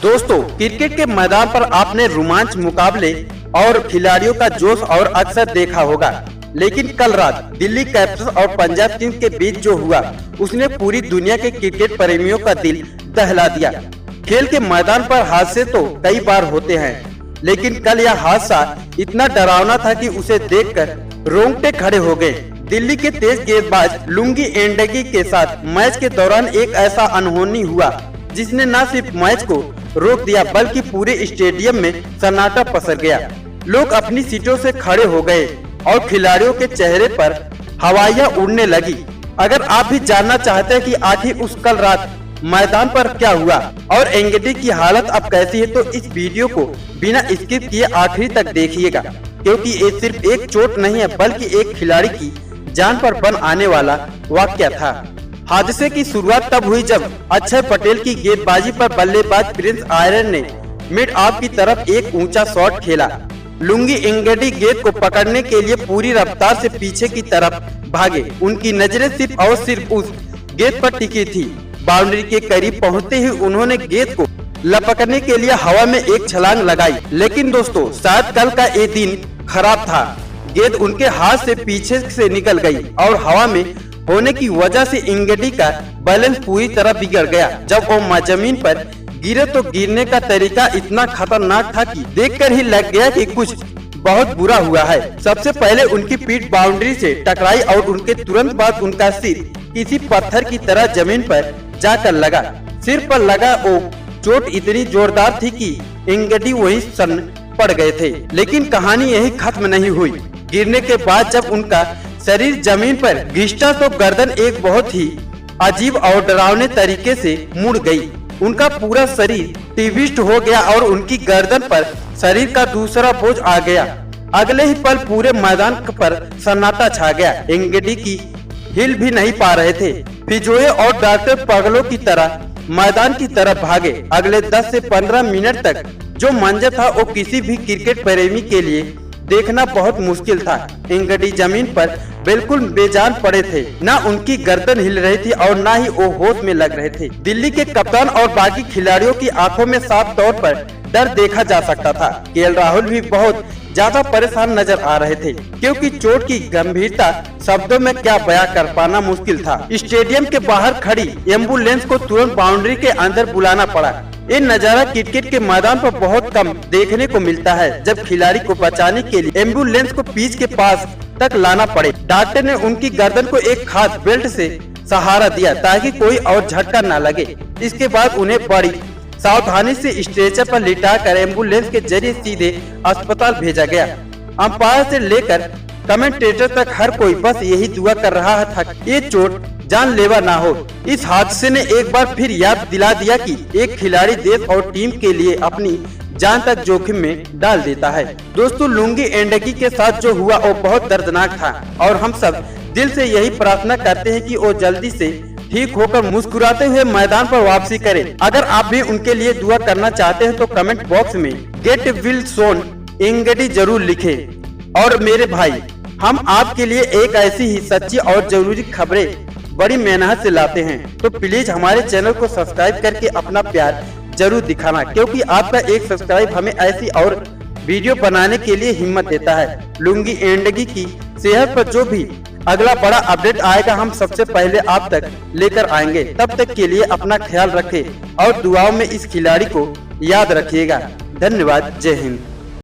दोस्तों, क्रिकेट के मैदान पर आपने रोमांच, मुकाबले और खिलाड़ियों का जोश और अक्सर देखा होगा, लेकिन कल रात दिल्ली कैपिटल्स और पंजाब किंग्स के बीच जो हुआ उसने पूरी दुनिया के क्रिकेट प्रेमियों का दिल दहला दिया। खेल के मैदान पर हादसे तो कई बार होते हैं, लेकिन कल यह हादसा इतना डरावना था कि उसे देखकर रोंगटे खड़े हो गए। दिल्ली के तेज गेंदबाज लुंगी एंडगी के साथ मैच के दौरान एक ऐसा अनहोनी हुआ जिसने न सिर्फ मैच को रोक दिया बल्कि पूरे स्टेडियम में सन्नाटा पसर गया। लोग अपनी सीटों से खड़े हो गए और खिलाड़ियों के चेहरे पर हवाइयां उड़ने लगी। अगर आप भी जानना चाहते हैं कि आखिर उस कल रात मैदान पर क्या हुआ और एंगेडी की हालत अब कैसी है, तो इस वीडियो को बिना स्किप किए आखिरी तक देखिएगा, क्योंकि ये सिर्फ एक चोट नहीं है बल्कि एक खिलाड़ी की जान पर बन आने वाला वाकया था। हादसे की शुरुआत तब हुई जब अक्षय पटेल की गेंदबाजी पर बल्लेबाज प्रिंस आयरन ने मिड ऑफ की तरफ एक ऊंचा शॉट खेला। लुंगी एंगेडी गेंद को पकड़ने के लिए पूरी रफ्तार से पीछे की तरफ भागे। उनकी नजरें सिर्फ और सिर्फ उस गेंद पर टिकी थी। बाउंड्री के करीब पहुंचते ही उन्होंने गेंद को लपकने के लिए हवा में एक छलांग लगाई। लेकिन दोस्तों, शायद कल का ये दिन खराब था। गेंद उनके हाथ से पीछे से निकल गई और हवा में होने की वजह से एंगेडी का बैलेंस पूरी तरह बिगड़ गया। जब वो जमीन पर गिरे तो गिरने का तरीका इतना खतरनाक था कि देखकर ही लग गया कि कुछ बहुत बुरा हुआ है। सबसे पहले उनकी पीठ बाउंड्री से टकराई और उनके तुरंत बाद उनका सिर किसी पत्थर की तरह जमीन पर जाकर लगा। सिर पर लगा वो चोट इतनी जोरदार थी कि एंगेडी वहीं सन्न पड़ गए थे। लेकिन कहानी यही खत्म नहीं हुई। गिरने के बाद जब उनका शरीर जमीन पर घिसटा तो गर्दन एक बहुत ही अजीब और डरावने तरीके से मुड़ गई। उनका पूरा शरीर ट्विस्ट हो गया और उनकी गर्दन पर शरीर का दूसरा बोझ आ गया। अगले ही पल पूरे मैदान पर सन्नाटा छा गया। एंगेडी की हिल भी नहीं पा रहे थे। फिजोए और डॉक्टर पागलों की तरह मैदान की तरफ भागे। अगले 10 से 15 मिनट तक जो मंजर था वो किसी भी क्रिकेट प्रेमी के लिए देखना बहुत मुश्किल था। एंगेडी जमीन पर बिल्कुल बेजान पड़े थे। न उनकी गर्दन हिल रही थी और न ही वो होश में लग रहे थे। दिल्ली के कप्तान और बाकी खिलाड़ियों की आंखों में साफ तौर पर डर देखा जा सकता था। केएल राहुल भी बहुत ज्यादा परेशान नजर आ रहे थे, क्योंकि चोट की गंभीरता शब्दों में क्या बयां कर पाना मुश्किल था। स्टेडियम के बाहर खड़ी एम्बुलेंस को तुरंत बाउंड्री के अंदर बुलाना पड़ा। ये नजारा क्रिकेट के मैदान पर बहुत कम देखने को मिलता है, जब खिलाड़ी को बचाने के लिए एम्बुलेंस को पिच के पास तक लाना पड़े। डॉक्टर ने उनकी गर्दन को एक खास बेल्ट से सहारा दिया ताकि कोई और झटका न लगे। इसके बाद उन्हें बड़ी सावधानी से स्ट्रेचर पर लिटाकर एम्बुलेंस के जरिए सीधे अस्पताल भेजा गया। अंपायर से लेकर कमेंटेटर तक हर कोई बस यही दुआ कर रहा था कि ये चोट जानलेवा ना हो। इस हादसे ने एक बार फिर याद दिला दिया कि एक खिलाड़ी देश और टीम के लिए अपनी जान तक जोखिम में डाल देता है। दोस्तों, लुंगी एंडगी के साथ जो हुआ वो बहुत दर्दनाक था और हम सब दिल से यही प्रार्थना करते हैं कि वो जल्दी से ठीक होकर मुस्कुराते हुए मैदान पर वापसी करें। अगर आप भी उनके लिए दुआ करना चाहते हैं तो कमेंट बॉक्स में गेट विल सोन एंगेडी जरूर लिखें। और मेरे भाई, हम आपके लिए एक ऐसी ही सच्ची और जरूरी खबरें बड़ी मेहनत से लाते हैं, तो प्लीज हमारे चैनल को सब्सक्राइब करके अपना प्यार जरूर दिखाना, क्योंकि आपका एक सब्सक्राइब हमें ऐसी और वीडियो बनाने के लिए हिम्मत देता है। लुंगी एंडगी की सेहत पर जो भी अगला बड़ा अपडेट आएगा हम सबसे पहले आप तक लेकर आएंगे। तब तक के लिए अपना ख्याल रखें और दुआओं में इस खिलाड़ी को याद रखिएगा। धन्यवाद। जय हिंद।